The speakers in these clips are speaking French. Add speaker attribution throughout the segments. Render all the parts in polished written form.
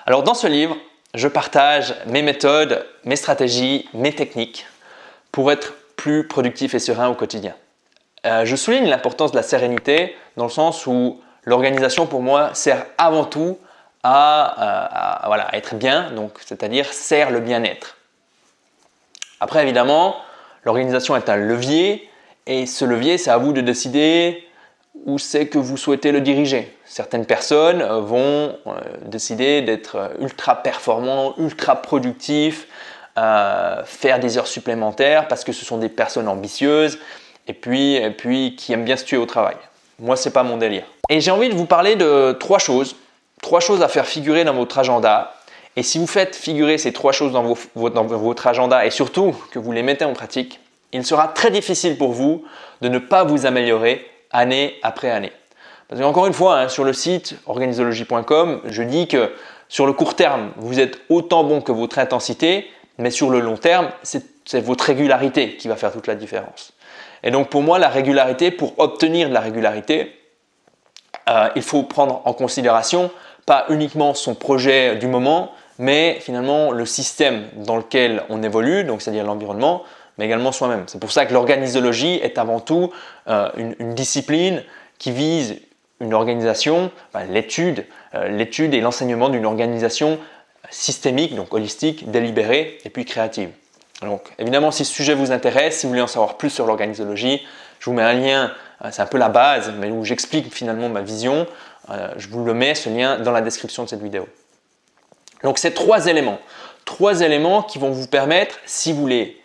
Speaker 1: Alors dans ce livre, je partage mes méthodes, mes stratégies, mes techniques pour être plus productif et serein au quotidien. Je souligne l'importance de la sérénité dans le sens où l'organisation pour moi sert avant tout à être bien, donc c'est-à-dire sert le bien-être. Après évidemment, l'organisation est un levier et ce levier c'est à vous de décider où c'est que vous souhaitez le diriger. Certaines personnes vont décider d'être ultra performants, ultra productifs, faire des heures supplémentaires parce que ce sont des personnes ambitieuses et puis qui aiment bien se tuer au travail. Moi, ce n'est pas mon délire. Et j'ai envie de vous parler de trois choses à faire figurer dans votre agenda. Et si vous faites figurer ces trois choses dans votre agenda et surtout que vous les mettez en pratique, il sera très difficile pour vous de ne pas vous améliorer année après année. Parce qu'encore une fois, sur le site organisology.com, je dis que sur le court terme, vous êtes autant bon que votre intensité, mais sur le long terme, c'est votre régularité qui va faire toute la différence. Et donc pour moi, la régularité, pour obtenir de la régularité, il faut prendre en considération pas uniquement son projet du moment, mais finalement le système dans lequel on évolue, donc c'est-à-dire l'environnement, mais également soi-même. C'est pour ça que l'organisologie est avant tout une discipline qui vise une organisation, l'étude et l'enseignement d'une organisation systémique, donc holistique, délibérée et puis créative. Donc évidemment, si ce sujet vous intéresse, si vous voulez en savoir plus sur l'organisologie, je vous mets un lien, c'est un peu la base, mais où j'explique finalement ma vision. Je vous le mets, ce lien, dans la description de cette vidéo. Donc c'est trois éléments qui vont vous permettre, si vous les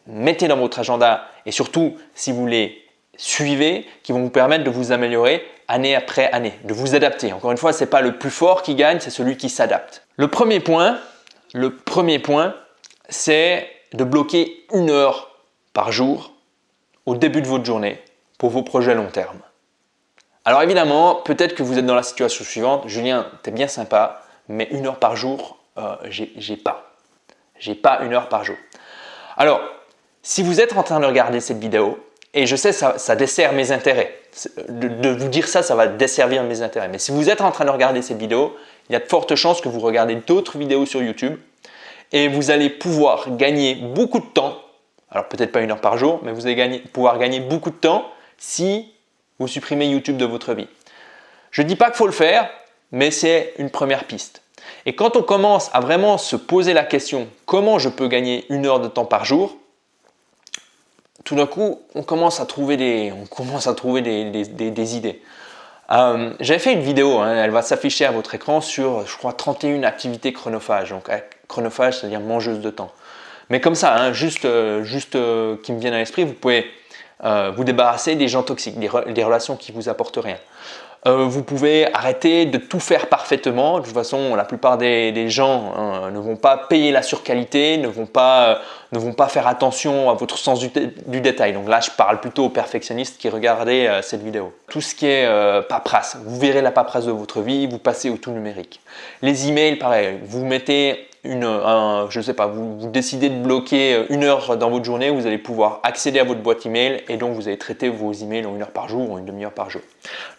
Speaker 1: mettez dans votre agenda et surtout si vous les suivez, qui vont vous permettre de vous améliorer année après année, de vous adapter. Encore une fois, ce n'est pas le plus fort qui gagne, c'est celui qui s'adapte. Le premier point, c'est de bloquer 1 heure par jour au début de votre journée pour vos projets long terme. Alors évidemment, peut-être que vous êtes dans la situation suivante. Julien, tu es bien sympa, mais 1 heure par jour, j'ai pas 1 heure par jour. Alors, si vous êtes en train de regarder cette vidéo, et je sais ça dessert mes intérêts, de vous dire ça va desservir mes intérêts, mais si vous êtes en train de regarder cette vidéo, il y a de fortes chances que vous regardez d'autres vidéos sur YouTube et vous allez pouvoir gagner beaucoup de temps, alors peut-être pas 1 heure par jour, mais vous allez pouvoir gagner beaucoup de temps si vous supprimez YouTube de votre vie. Je ne dis pas qu'il faut le faire, mais c'est une première piste. Et quand on commence à vraiment se poser la question « Comment je peux gagner 1 heure de temps par jour ?» tout d'un coup, on commence à trouver des idées. J'avais fait une vidéo, elle va s'afficher à votre écran sur, je crois, 31 activités chronophages. Donc, chronophage, c'est-à-dire mangeuse de temps. Mais comme ça, juste qui me viennent à l'esprit, vous pouvez vous débarrasser des gens toxiques, des relations qui ne vous apportent rien. Vous pouvez arrêter de tout faire parfaitement. De toute façon, la plupart des gens ne vont pas payer la surqualité, ne vont pas faire attention à votre sens du détail. Donc là, je parle plutôt aux perfectionnistes qui regardaient cette vidéo. Tout ce qui est paperasse, vous verrez la paperasse de votre vie, vous passez au tout numérique. Les emails, pareil, vous mettez je ne sais pas, vous décidez de bloquer 1 heure dans votre journée, vous allez pouvoir accéder à votre boîte email et donc vous allez traiter vos emails en 1 heure par jour ou une demi-heure par jour.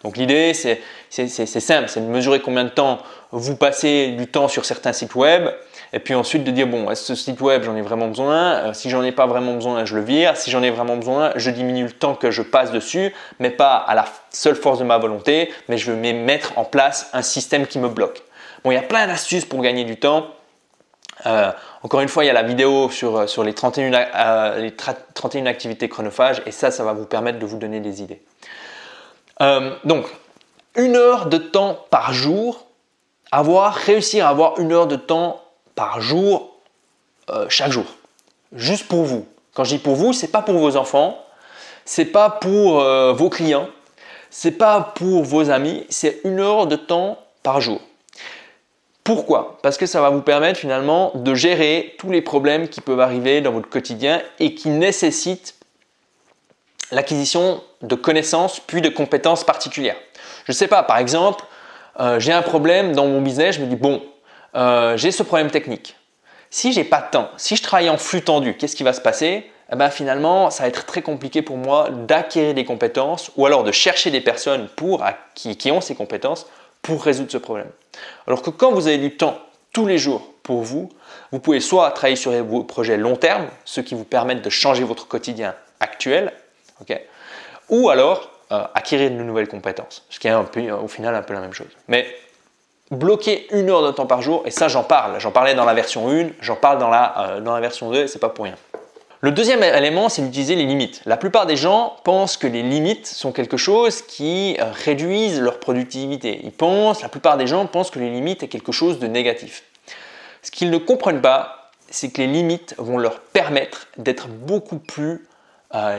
Speaker 1: Donc l'idée, c'est simple, c'est de mesurer combien de temps vous passez du temps sur certains sites web et puis ensuite de dire bon, est-ce que ce site web j'en ai vraiment besoin? Si j'en ai pas vraiment besoin, je le vire. Si j'en ai vraiment besoin, je diminue le temps que je passe dessus, mais pas à la seule force de ma volonté, mais je vais mettre en place un système qui me bloque. Bon, il y a plein d'astuces pour gagner du temps. Encore une fois, il y a la vidéo sur les 31 activités chronophages et ça va vous permettre de vous donner des idées. Donc, 1 heure de temps par jour, réussir à avoir 1 heure de temps par jour, chaque jour, juste pour vous. Quand je dis pour vous, ce n'est pas pour vos enfants, ce n'est pas pour vos clients, ce n'est pas pour vos amis, c'est 1 heure de temps par jour. Pourquoi? Parce que ça va vous permettre finalement de gérer tous les problèmes qui peuvent arriver dans votre quotidien et qui nécessitent l'acquisition de connaissances puis de compétences particulières. Je ne sais pas, par exemple, j'ai un problème dans mon business, je me dis bon, j'ai ce problème technique. Si je n'ai pas de temps, si je travaille en flux tendu, qu'est-ce qui va se passer? Finalement, ça va être très compliqué pour moi d'acquérir des compétences ou alors de chercher des personnes qui ont ces compétences pour résoudre ce problème. Alors que quand vous avez du temps tous les jours pour vous. Vous pouvez soit travailler sur vos projets long terme, ceux qui vous permettent de changer votre quotidien actuel, okay, ou alors acquérir de nouvelles compétences, ce qui est au final un peu la même chose. Mais bloquer 1 heure de temps par jour, et ça j'en parlais dans la version 1, j'en parle dans la version 2, et c'est pas pour rien. Le deuxième élément, c'est d'utiliser les limites. La plupart des gens pensent que les limites sont quelque chose qui réduisent leur productivité. La plupart des gens pensent que les limites est quelque chose de négatif. Ce qu'ils ne comprennent pas, c'est que les limites vont leur permettre d'être beaucoup plus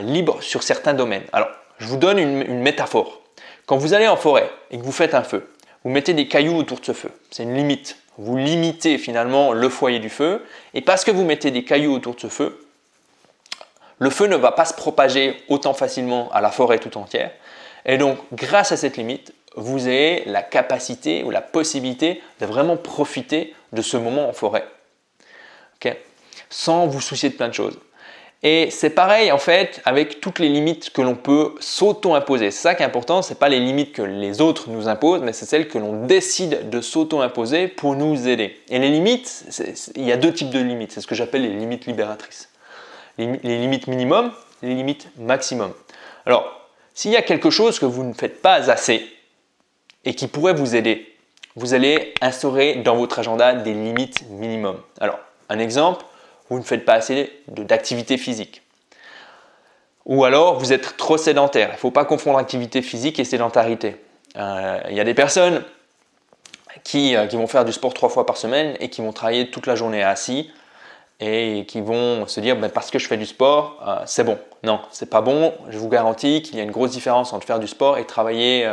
Speaker 1: libres sur certains domaines. Alors, je vous donne une métaphore. Quand vous allez en forêt et que vous faites un feu, vous mettez des cailloux autour de ce feu. C'est une limite. Vous limitez finalement le foyer du feu. Et parce que vous mettez des cailloux autour de ce feu, le feu ne va pas se propager autant facilement à la forêt tout entière. Et donc, grâce à cette limite, vous avez la capacité ou la possibilité de vraiment profiter de ce moment en forêt. Okay, sans vous soucier de plein de choses. Et c'est pareil en fait avec toutes les limites que l'on peut s'auto-imposer. C'est ça qui est important, ce n'est pas les limites que les autres nous imposent, mais c'est celles que l'on décide de s'auto-imposer pour nous aider. Et les limites, il y a 2 types de limites, c'est ce que j'appelle les limites libératrices. Les limites minimum, les limites maximum. Alors, s'il y a quelque chose que vous ne faites pas assez et qui pourrait vous aider, vous allez instaurer dans votre agenda des limites minimum. Alors, un exemple, vous ne faites pas assez d'activité physique. Ou alors, vous êtes trop sédentaire. Il ne faut pas confondre activité physique et sédentarité. Il y a des personnes qui vont faire du sport 3 fois par semaine et qui vont travailler toute la journée assis et qui vont se dire parce que je fais du sport, c'est bon. Non, c'est pas bon. Je vous garantis qu'il y a une grosse différence entre faire du sport et travailler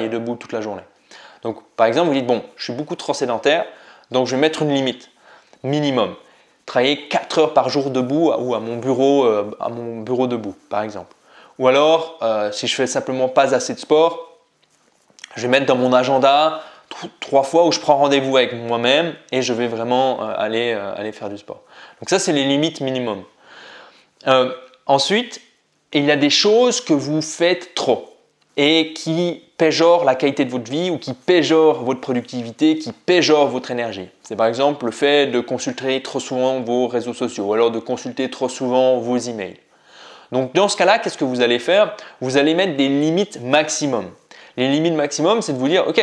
Speaker 1: debout toute la journée. Donc, par exemple, vous dites bon, je suis beaucoup trop sédentaire, donc je vais mettre une limite minimum. Travailler 4 heures par jour debout ou à mon bureau debout, par exemple. Ou alors, si je fais simplement pas assez de sport, je vais mettre dans mon agenda 3 fois où je prends rendez-vous avec moi-même et je vais vraiment aller faire du sport. Donc ça, c'est les limites minimum. Ensuite, il y a des choses que vous faites trop et qui péjorent la qualité de votre vie ou qui péjorent votre productivité, qui péjorent votre énergie. C'est par exemple le fait de consulter trop souvent vos réseaux sociaux ou alors de consulter trop souvent vos emails. Donc dans ce cas-là, qu'est-ce que vous allez faire? Vous allez mettre des limites maximum. Les limites maximum, c'est de vous dire, ok,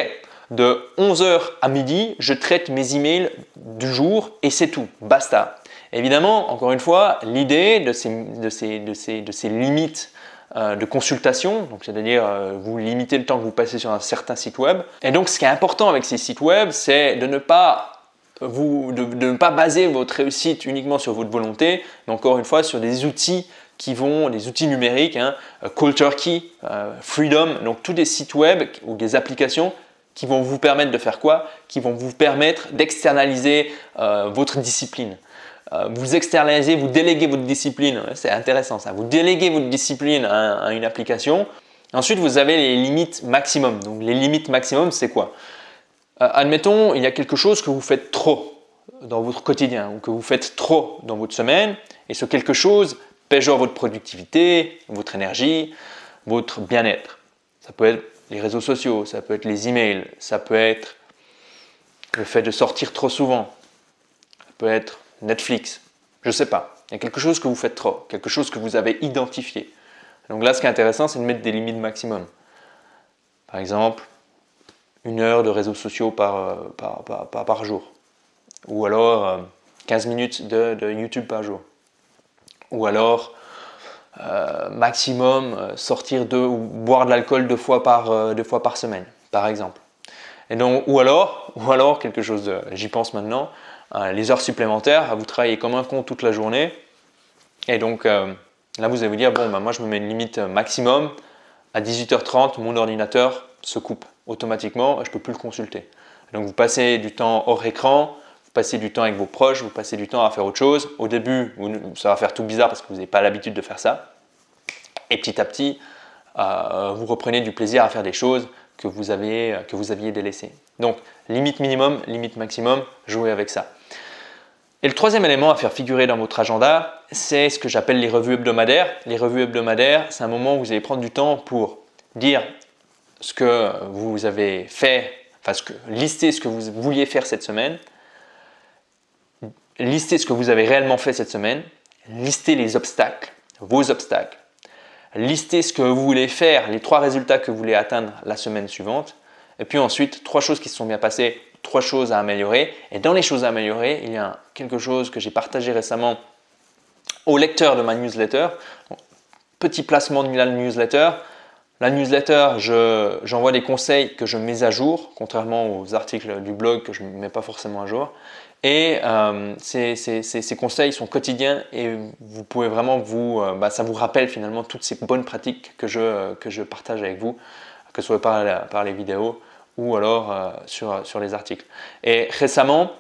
Speaker 1: de 11h à midi, je traite mes emails du jour et c'est tout, basta. Évidemment, encore une fois, l'idée de ces limites de consultation, c'est-à-dire vous limitez le temps que vous passez sur un certain site web. Et donc, ce qui est important avec ces sites web, c'est de ne pas baser votre réussite uniquement sur votre volonté, mais encore une fois sur des outils des outils numériques, Cold Turkey, Freedom, donc tous des sites web ou des applications qui vont vous permettre de faire quoi? Qui vont vous permettre d'externaliser votre discipline. Vous externalisez, vous déléguez votre discipline, c'est intéressant ça, vous déléguez votre discipline à une application. Ensuite, vous avez les limites maximum. Donc les limites maximum, c'est quoi? Admettons, il y a quelque chose que vous faites trop dans votre quotidien ou que vous faites trop dans votre semaine et ce quelque chose péjore votre productivité, votre énergie, votre bien-être. Ça peut être les réseaux sociaux, ça peut être les emails, ça peut être le fait de sortir trop souvent, ça peut être Netflix, je ne sais pas. Il y a quelque chose que vous faites trop, quelque chose que vous avez identifié. Donc là, ce qui est intéressant, c'est de mettre des limites maximum. Par exemple, 1 heure de réseaux sociaux par jour. Ou alors 15 minutes de YouTube par jour. Ou alors maximum sortir ou boire de l'alcool 2 fois par semaine, par exemple. Et donc, ou alors quelque chose j'y pense maintenant, les heures supplémentaires, vous travaillez comme un con toute la journée. Et donc là, vous allez vous dire, bon, moi je me mets une limite maximum. À 18h30, mon ordinateur se coupe automatiquement et je ne peux plus le consulter. Donc vous passez du temps hors écran, vous passez du temps avec vos proches, vous passez du temps à faire autre chose. Au début, ça va faire tout bizarre parce que vous n'avez pas l'habitude de faire ça. Et petit à petit, vous reprenez du plaisir à faire des choses que vous aviez délaissées. Donc, limite minimum, limite maximum, jouez avec ça. Et le troisième élément à faire figurer dans votre agenda, c'est ce que j'appelle les revues hebdomadaires. Les revues hebdomadaires, c'est un moment où vous allez prendre du temps pour dire ce que vous avez fait, lister ce que vous vouliez faire cette semaine, listez ce que vous avez réellement fait cette semaine, listez les obstacles, vos obstacles, listez ce que vous voulez faire, les 3 résultats que vous voulez atteindre la semaine suivante, et puis ensuite 3 choses qui se sont bien passées, 3 choses à améliorer. Et dans les choses à améliorer, il y a quelque chose que j'ai partagé récemment aux lecteurs de ma newsletter. Petit placement de la newsletter. La newsletter, j'envoie des conseils que je mets à jour, contrairement aux articles du blog que je ne mets pas forcément à jour. Et ces conseils sont quotidiens et vous pouvez vraiment ça vous rappelle finalement toutes ces bonnes pratiques que je partage avec vous, que ce soit par les vidéos ou alors sur les articles. Et récemment,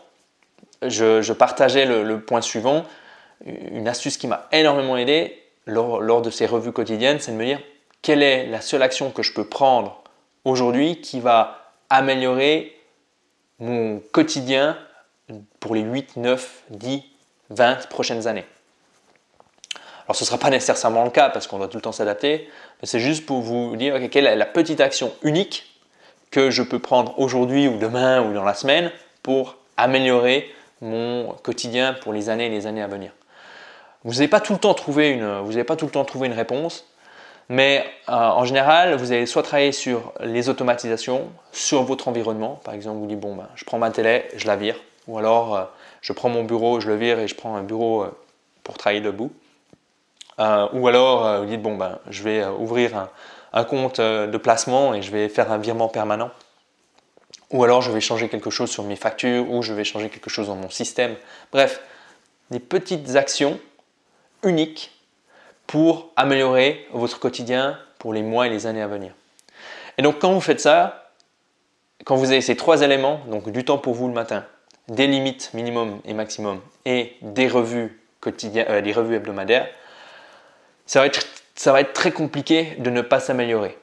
Speaker 1: je partageais le point suivant, une astuce qui m'a énormément aidé lors de ces revues quotidiennes, c'est de me dire quelle est la seule action que je peux prendre aujourd'hui qui va améliorer mon quotidien pour les 8, 9, 10, 20 prochaines années. Alors ce ne sera pas nécessairement le cas parce qu'on doit tout le temps s'adapter, mais c'est juste pour vous dire quelle est la petite action unique que je peux prendre aujourd'hui ou demain ou dans la semaine pour améliorer mon quotidien pour les années et les années à venir. Vous n'allez pas tout le temps trouver une réponse, mais en général, vous allez soit travailler sur les automatisations, sur votre environnement. Par exemple, vous dites je prends ma télé, je la vire. Ou alors, je prends mon bureau, je le vire et je prends un bureau pour travailler debout. Ou alors, vous dites je vais ouvrir un compte de placement et je vais faire un virement permanent. Ou alors, je vais changer quelque chose sur mes factures ou je vais changer quelque chose dans mon système. Bref, des petites actions uniques pour améliorer votre quotidien pour les mois et les années à venir. Et donc, quand vous faites ça, quand vous avez ces 3 éléments, donc du temps pour vous le matin, des limites minimum et maximum et des revues quotidiennes, des revues hebdomadaires, ça va être très compliqué de ne pas s'améliorer.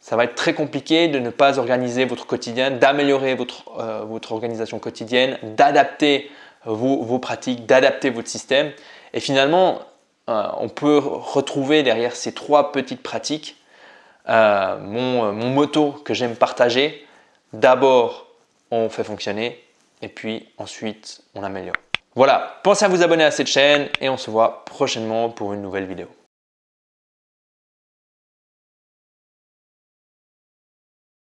Speaker 1: Ça va être très compliqué de ne pas organiser votre quotidien, d'améliorer votre organisation quotidienne, d'adapter vos pratiques, d'adapter votre système. Et finalement, on peut retrouver derrière ces 3 petites pratiques mon motto que j'aime partager. D'abord, on fait fonctionner et puis ensuite, on améliore. Voilà, pensez à vous abonner à cette chaîne et on se voit prochainement pour une nouvelle vidéo.